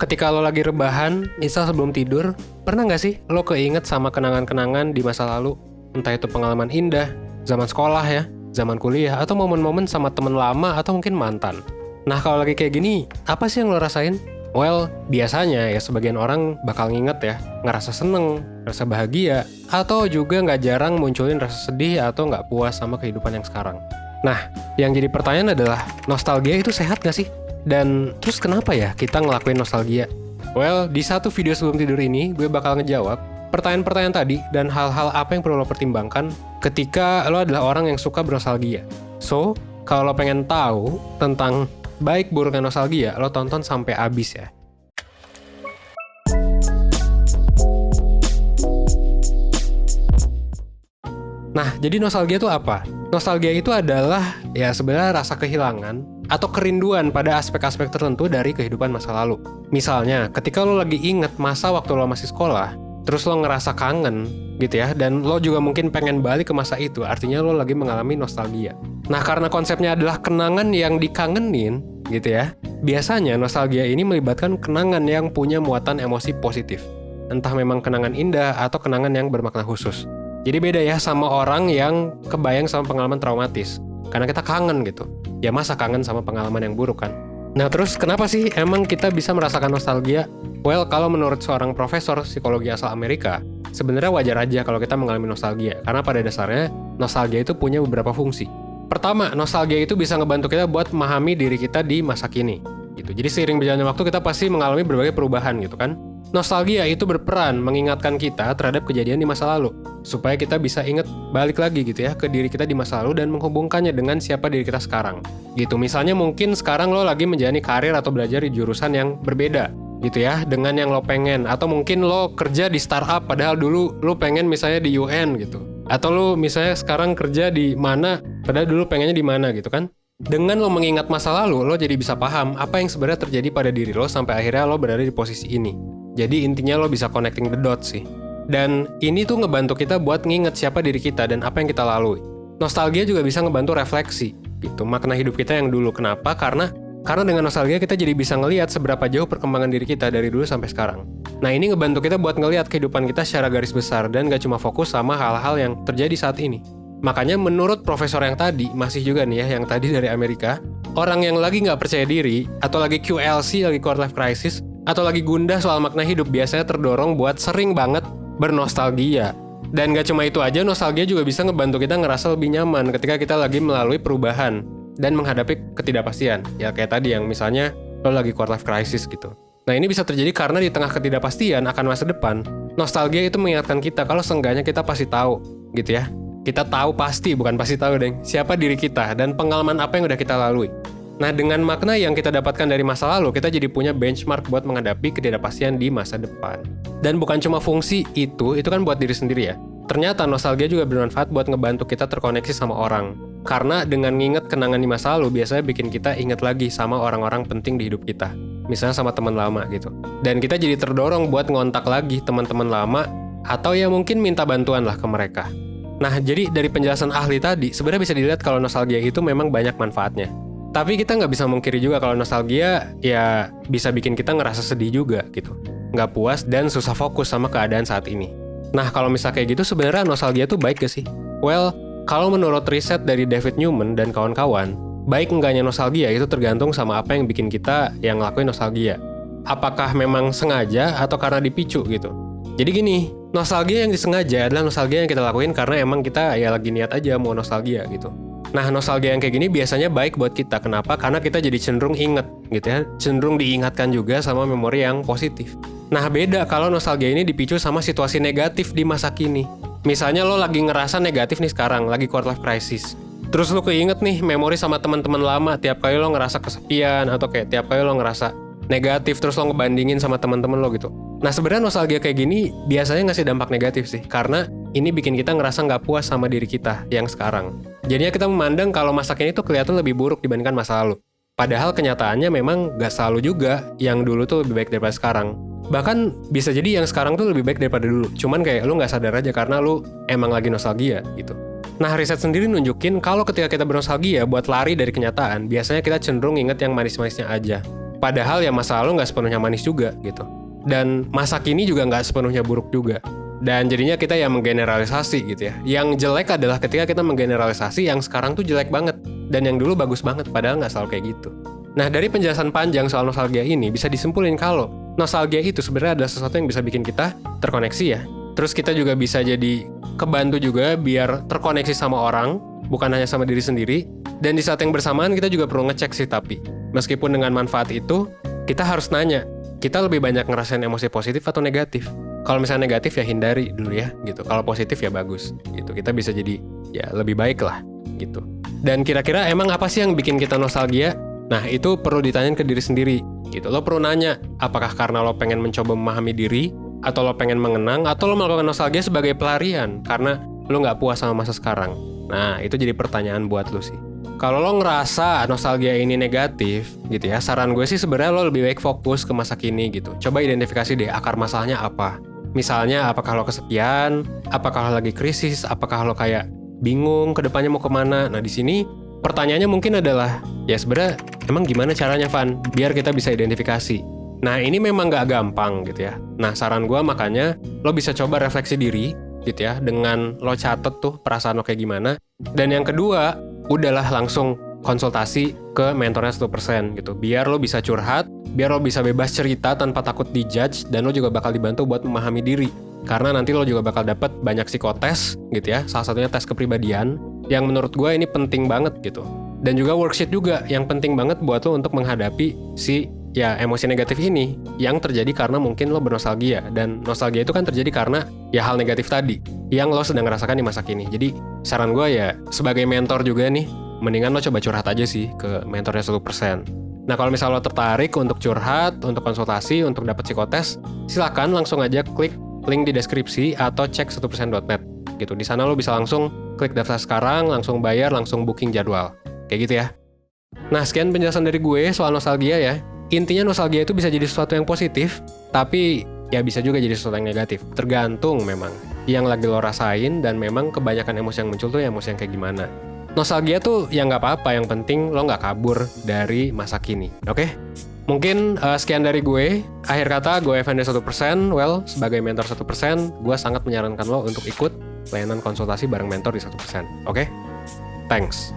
ketika lo lagi rebahan, misal sebelum tidur, pernah nggak sih lo keinget sama kenangan-kenangan di masa lalu? Entah itu pengalaman indah, zaman sekolah ya, zaman kuliah, atau momen-momen sama temen lama atau mungkin mantan. Nah kalau lagi kayak gini, apa sih yang lo rasain? Well, biasanya ya sebagian orang bakal nginget ya, ngerasa seneng, rasa bahagia, atau juga nggak jarang munculin rasa sedih atau nggak puas sama kehidupan yang sekarang. Nah, yang jadi pertanyaan adalah, nostalgia itu sehat nggak sih? Dan terus kenapa ya kita ngelakuin nostalgia? Well, di satu video sebelum tidur ini, gue bakal ngejawab pertanyaan-pertanyaan tadi dan hal-hal apa yang perlu lo pertimbangkan ketika lo adalah orang yang suka bernostalgia. So, kalau lo pengen tahu tentang baik buruknya nostalgia, lo tonton sampai habis ya. Nah, jadi nostalgia itu apa? Nostalgia itu adalah ya sebenarnya rasa kehilangan atau kerinduan pada aspek-aspek tertentu dari kehidupan masa lalu. Misalnya, ketika lo lagi inget masa waktu lo masih sekolah, terus lo ngerasa kangen gitu ya, dan lo juga mungkin pengen balik ke masa itu, artinya lo lagi mengalami nostalgia. Nah, karena konsepnya adalah kenangan yang dikangenin gitu ya, biasanya nostalgia ini melibatkan kenangan yang punya muatan emosi positif. Entah memang kenangan indah atau kenangan yang bermakna khusus. Jadi beda ya sama orang yang kebayang sama pengalaman traumatis. Karena kita kangen gitu. Ya masa kangen sama pengalaman yang buruk kan? Nah terus kenapa sih emang kita bisa merasakan nostalgia? Well, kalau menurut seorang profesor psikologi asal Amerika, sebenarnya wajar aja kalau kita mengalami nostalgia. Karena pada dasarnya, nostalgia itu punya beberapa fungsi. Pertama, nostalgia itu bisa ngebantu kita buat memahami diri kita di masa kini. Gitu. Jadi seiring berjalannya waktu kita pasti mengalami berbagai perubahan gitu kan. Nostalgia itu berperan mengingatkan kita terhadap kejadian di masa lalu, supaya kita bisa ingat balik lagi gitu ya ke diri kita di masa lalu dan menghubungkannya dengan siapa diri kita sekarang. Gitu, misalnya mungkin sekarang lo lagi menjalani karir atau belajar di jurusan yang berbeda, gitu ya, dengan yang lo pengen. Atau mungkin lo kerja di startup, padahal dulu lo pengen misalnya di UN gitu. Atau lo misalnya sekarang kerja di mana, padahal dulu pengennya di mana gitu kan. Dengan lo mengingat masa lalu, lo jadi bisa paham apa yang sebenarnya terjadi pada diri lo sampai akhirnya lo berada di posisi ini. Jadi intinya lo bisa connecting the dots sih. Dan ini tuh ngebantu kita buat nginget siapa diri kita dan apa yang kita lalui. Nostalgia juga bisa ngebantu refleksi gitu, makna hidup kita yang dulu. Kenapa? Karena dengan nostalgia kita jadi bisa ngelihat seberapa jauh perkembangan diri kita dari dulu sampai sekarang. Nah ini ngebantu kita buat ngelihat kehidupan kita secara garis besar dan gak cuma fokus sama hal-hal yang terjadi saat ini. Makanya menurut profesor yang tadi, masih juga nih ya, yang tadi dari Amerika, orang yang lagi gak percaya diri, atau lagi QLC, lagi quarter life crisis, atau lagi gundah soal makna hidup, biasanya terdorong buat sering banget bernostalgia. Dan gak cuma itu aja, nostalgia juga bisa ngebantu kita ngerasa lebih nyaman ketika kita lagi melalui perubahan dan menghadapi ketidakpastian. Ya kayak tadi yang misalnya lo lagi quarter life crisis gitu. Nah ini bisa terjadi karena di tengah ketidakpastian akan masa depan, nostalgia itu mengingatkan kita kalau seenggaknya kita pasti tahu gitu ya. Kita tahu pasti, bukan pasti tahu deng, siapa diri kita dan pengalaman apa yang udah kita lalui. Nah, dengan makna yang kita dapatkan dari masa lalu, kita jadi punya benchmark buat menghadapi ketidakpastian di masa depan. Dan bukan cuma fungsi itu kan buat diri sendiri ya. Ternyata nostalgia juga bermanfaat buat ngebantu kita terkoneksi sama orang. Karena dengan nginget kenangan di masa lalu, biasanya bikin kita inget lagi sama orang-orang penting di hidup kita. Misalnya sama teman lama gitu. Dan kita jadi terdorong buat ngontak lagi teman-teman lama, atau ya mungkin minta bantuan lah ke mereka. Nah, jadi dari penjelasan ahli tadi, sebenarnya bisa dilihat kalau nostalgia itu memang banyak manfaatnya. Tapi kita nggak bisa mungkiri juga kalau nostalgia ya bisa bikin kita ngerasa sedih juga gitu. Nggak puas dan susah fokus sama keadaan saat ini. Nah, kalau misalnya kayak gitu sebenarnya nostalgia tuh baik gak sih? Well, kalau menurut riset dari David Newman dan kawan-kawan, baik enggaknya nostalgia itu tergantung sama apa yang bikin kita yang ngelakuin nostalgia. Apakah memang sengaja atau karena dipicu gitu? Jadi gini, nostalgia yang disengaja adalah nostalgia yang kita lakuin karena emang kita ya lagi niat aja mau nostalgia gitu. Nah, nostalgia yang kayak gini biasanya baik buat kita. Kenapa? Karena kita jadi cenderung inget gitu ya. Cenderung diingatkan juga sama memori yang positif. Nah, beda kalau nostalgia ini dipicu sama situasi negatif di masa kini. Misalnya lo lagi ngerasa negatif nih sekarang, lagi quarter life crisis. Terus lo keinget nih memori sama teman-teman lama tiap kali lo ngerasa kesepian atau kayak tiap kali lo ngerasa negatif terus lo ngebandingin sama teman-teman lo gitu. Nah, sebenarnya nostalgia kayak gini biasanya ngasih dampak negatif sih, karena ini bikin kita ngerasa nggak puas sama diri kita yang sekarang. Jadinya kita memandang kalau masa kini tuh kelihatan lebih buruk dibandingkan masa lalu. Padahal kenyataannya memang nggak selalu juga yang dulu tuh lebih baik daripada sekarang. Bahkan bisa jadi yang sekarang tuh lebih baik daripada dulu. Cuman kayak lu nggak sadar aja karena lu emang lagi nostalgia gitu. Nah, riset sendiri nunjukin kalau ketika kita bernostalgia buat lari dari kenyataan, biasanya kita cenderung inget yang manis-manisnya aja. Padahal ya masa lalu nggak sepenuhnya manis juga gitu. Dan masa kini juga nggak sepenuhnya buruk juga. Dan jadinya kita ya menggeneralisasi gitu ya. Yang jelek adalah ketika kita menggeneralisasi yang sekarang tuh jelek banget. Dan yang dulu bagus banget, padahal nggak selalu kayak gitu. Nah, dari penjelasan panjang soal nostalgia ini bisa disimpulin kalau nostalgia itu sebenarnya adalah sesuatu yang bisa bikin kita terkoneksi ya. Terus kita juga bisa jadi kebantu juga biar terkoneksi sama orang, bukan hanya sama diri sendiri. Dan di saat yang bersamaan kita juga perlu ngecek sih tapi. Meskipun dengan manfaat itu, kita harus nanya, kita lebih banyak ngerasain emosi positif atau negatif? Kalau misalnya negatif ya hindari dulu ya gitu. Kalau positif ya bagus gitu. Kita bisa jadi ya lebih baik lah gitu. Dan kira-kira emang apa sih yang bikin kita nostalgia? Nah, itu perlu ditanyain ke diri sendiri gitu. Lo perlu nanya, apakah karena lo pengen mencoba memahami diri, atau lo pengen mengenang, atau lo melakukan nostalgia sebagai pelarian karena lo nggak puas sama masa sekarang. Nah, itu jadi pertanyaan buat lo sih. Kalau lo ngerasa nostalgia ini negatif gitu ya, saran gue sih sebenarnya lo lebih baik fokus ke masa kini gitu. Coba identifikasi deh akar masalahnya apa. Misalnya apakah lo kesepian, apakah lo lagi krisis, apakah lo kayak bingung ke depannya mau kemana. Nah di sini pertanyaannya mungkin adalah, ya sebenarnya emang gimana caranya Van biar kita bisa identifikasi. Nah ini memang nggak gampang gitu ya. Nah saran gue makanya lo bisa coba refleksi diri gitu ya, dengan lo catet tuh perasaan lo kayak gimana. Dan yang kedua, udahlah langsung konsultasi ke mentornya 100% gitu. Biar lo bisa curhat, biar lo bisa bebas cerita tanpa takut dijudge, dan lo juga bakal dibantu buat memahami diri. Karena nanti lo juga bakal dapet banyak psikotes gitu ya, salah satunya tes kepribadian, yang menurut gue ini penting banget gitu. Dan juga worksheet juga yang penting banget buat lo untuk menghadapi si ya emosi negatif ini yang terjadi karena mungkin lo bernostalgia. Dan nostalgia itu kan terjadi karena ya hal negatif tadi yang lo sedang rasakan di masa kini. Jadi saran gue ya sebagai mentor juga nih, mendingan lo coba curhat aja sih ke mentornya 100%. Nah kalau misalnya lo tertarik untuk curhat, untuk konsultasi, untuk dapat psikotes, silakan langsung aja klik link di deskripsi atau cek 100%.net gitu. Di sana lo bisa langsung klik daftar sekarang, langsung bayar, langsung booking jadwal. Kayak gitu ya. Nah sekian penjelasan dari gue soal nostalgia ya. Intinya nostalgia itu bisa jadi sesuatu yang positif, tapi ya bisa juga jadi sesuatu yang negatif. Tergantung memang yang lagi lo rasain, dan memang kebanyakan emosi yang muncul tuh emosi yang kayak gimana. Nostalgia tuh ya nggak apa-apa, yang penting lo nggak kabur dari masa kini. Oke? Mungkin sekian dari gue. Akhir kata, gue Evan dari 100%. Well, sebagai mentor 1%, gue sangat menyarankan lo untuk ikut layanan konsultasi bareng mentor di 100%. Oke? Thanks.